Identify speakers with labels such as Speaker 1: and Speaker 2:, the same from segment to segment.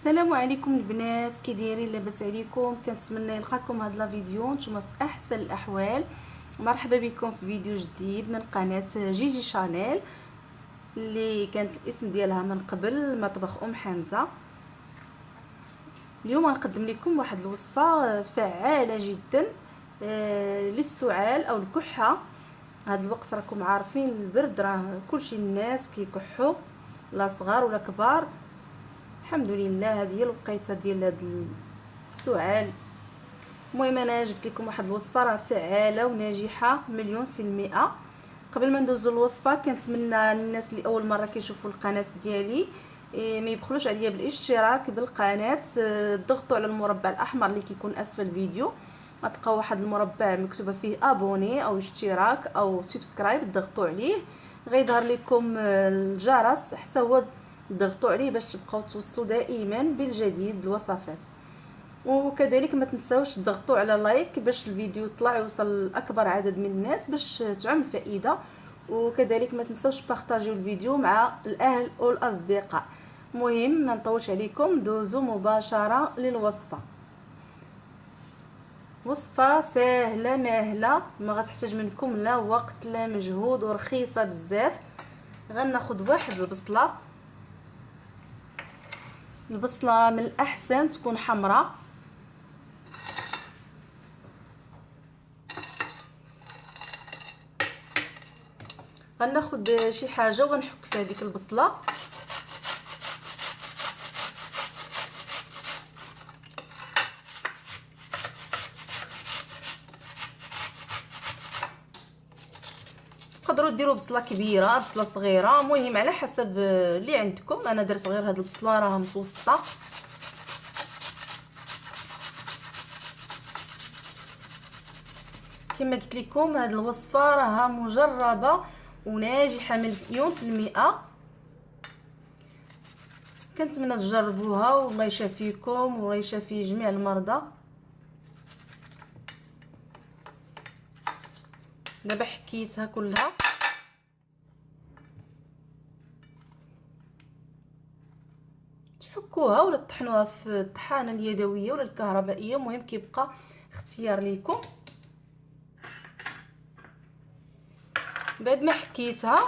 Speaker 1: السلام عليكم البنات، كي دايرين؟ لاباس عليكم؟ كنتمنى نلقاكم هاد لا فيديو نتوما في احسن الاحوال. مرحبا بكم في فيديو جديد من قناه جيجي شانيل اللي كانت الاسم ديالها من قبل مطبخ حمزه. اليوم غنقدم لكم واحد الوصفه فعاله جدا للسعال او الكحه. هاد الوقت راكم عارفين البرد، راه كلشي الناس كيكحوا، لا صغار ولا كبار. الحمد لله هذه هي الوقيته ديال هاد السعال. المهم انا جبت لكم واحد الوصفه راه فعاله وناجحه مليون في المئه. قبل ما ندوزو الوصفه كنتمنى للناس اللي اول مره كيشوفوا القناه ديالي ما يبخلوش عليا بالاشتراك بالقناه، ضغطوا على المربع الاحمر اللي كيكون اسفل الفيديو، غتلقاو واحد المربع مكتوبه فيه ابوني او اشتراك او سبسكرايب، ضغطوا عليه غيظهر لكم الجرس حتى هو ضغطوا عليه باش تبقاو توصلوا دائما بالجديد الوصفات. وكذلك ما تنساوش تضغطوا على لايك باش الفيديو يطلع يوصل لاكبر عدد من الناس باش تعم الفائده. وكذلك ما تنساوش بارطاجيو الفيديو مع الاهل والاصدقاء. المهم ما نطولش عليكم، دوزو مباشره للوصفه. وصفه سهله ماهله، ما غتحتاج منكم لا وقت لا مجهود، ورخيصه بزاف. غناخذ واحد البصله من الاحسن تكون حمراء. غناخذ شي حاجه وغنحك في هذيك البصله. تقدروا ديروا بصله كبيره بصله صغيره، المهم على حسب اللي عندكم. انا درت غير هاد البصله راها متوسطه. كما قلت لكم هاد الوصفه راها مجربه وناجحه مليون في المئه. كنتمنى تجربوها والله يشافيكم والله يشافي جميع المرضى. دابا حكيتها كلها، تحكوها ولا تطحنوها في الطحانه اليدويه ولا الكهربائيه، المهم كيبقى اختيار ليكم. بعد ما حكيتها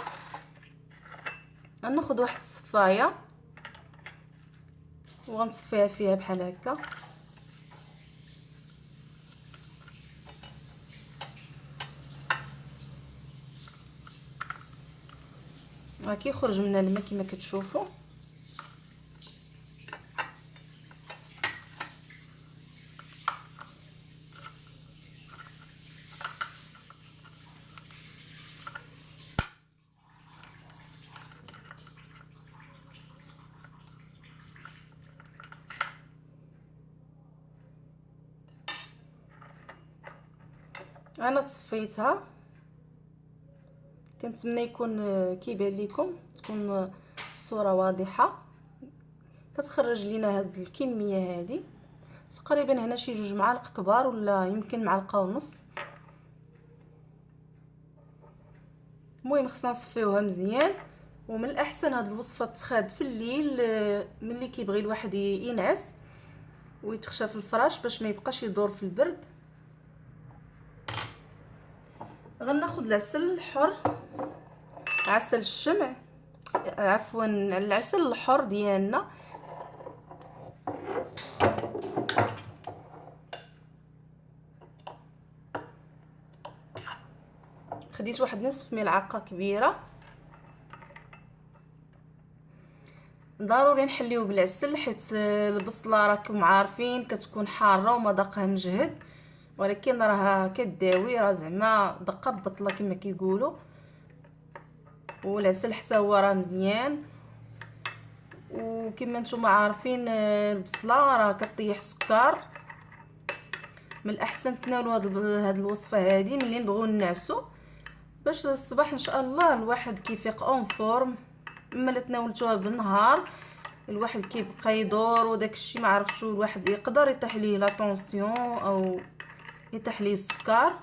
Speaker 1: غناخذ واحد الصفايه وغنصفيها فيها بحال هكا. راه كيخرج منها الماء كما كتشوفوا. انا صفيتها، كنتمنى يكون كيبان لكم، تكون الصوره واضحه. كتخرج لينا هاد الكميه هذه تقريبا هنا شي 2 معالق كبار ولا يمكن معلقه ونص. المهم خصنا نصفيوها مزيان. ومن الاحسن هاد الوصفه تخاد في الليل ملي كيبغي الواحد ينعس ويتخشى في الفراش باش ما يبقاش يدور في البرد. غناخذ العسل الحر، عسل الشمع، عفوا العسل الحر ديالنا. خديت واحد نصف ملعقه كبيره. ضروري نحليو بالعسل حيت البصله راكم عارفين كتكون حاره ومذاقها مجهد، ولكن راها كداوي، راه زعما دقه ببطله كما كيقولوا. والعسل حتى هو راه مزيان. وكما نتوما عارفين البصله راه كطيح السكر. من الاحسن تناولوا هاد الوصفه هذه ملي نبغيو نعسو باش الصباح ان شاء الله الواحد كيفيق اون فورم. اما لا تناولتوها بالنهار الواحد كيبقى يدور وداك الشيء ما عرفتشو، الواحد يقدر يطيح ليه لا طونسيون او يطيح ليه السكر.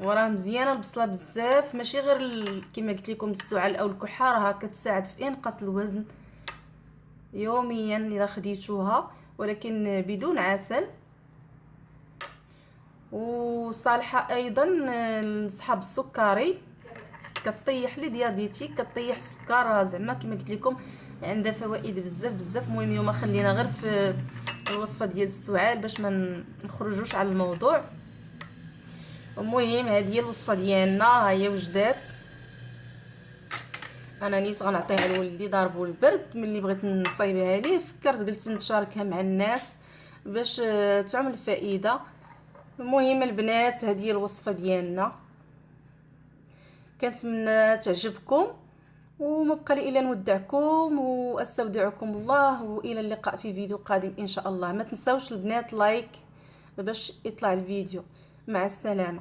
Speaker 1: وراه مزيانه البصله بزاف، ماشي غير كما قلت لكم السعال او الكحه، راها كتساعد في انقاص الوزن يوميا الا خديتوها، ولكن بدون عسل. وصالحه ايضا لصحاب السكري، كطيح لي ديابيتيك، كطيح السكر زعما كما قلت لكم، عندها فوائد بزاف بزاف. المهم اليوم خلينا غير في الوصفه ديال السعال باش ما نخرجوش على الموضوع. المهم هذه هي الوصفه ديالنا، ها هي وجدات. انا نيت غنعطيها لولدي ضاربو البرد، ملي بغيت نصايبها ليه فكرت قلت نتشاركها مع الناس باش تعمل فائده. المهم البنات هذه هي الوصفه ديالنا، كنتمنى تعجبكم، وما بقى لي الا نودعكم واستودعكم الله، والى اللقاء في فيديو قادم ان شاء الله. ما تنساوش البنات لايك باش يطلع الفيديو. مع السلامه.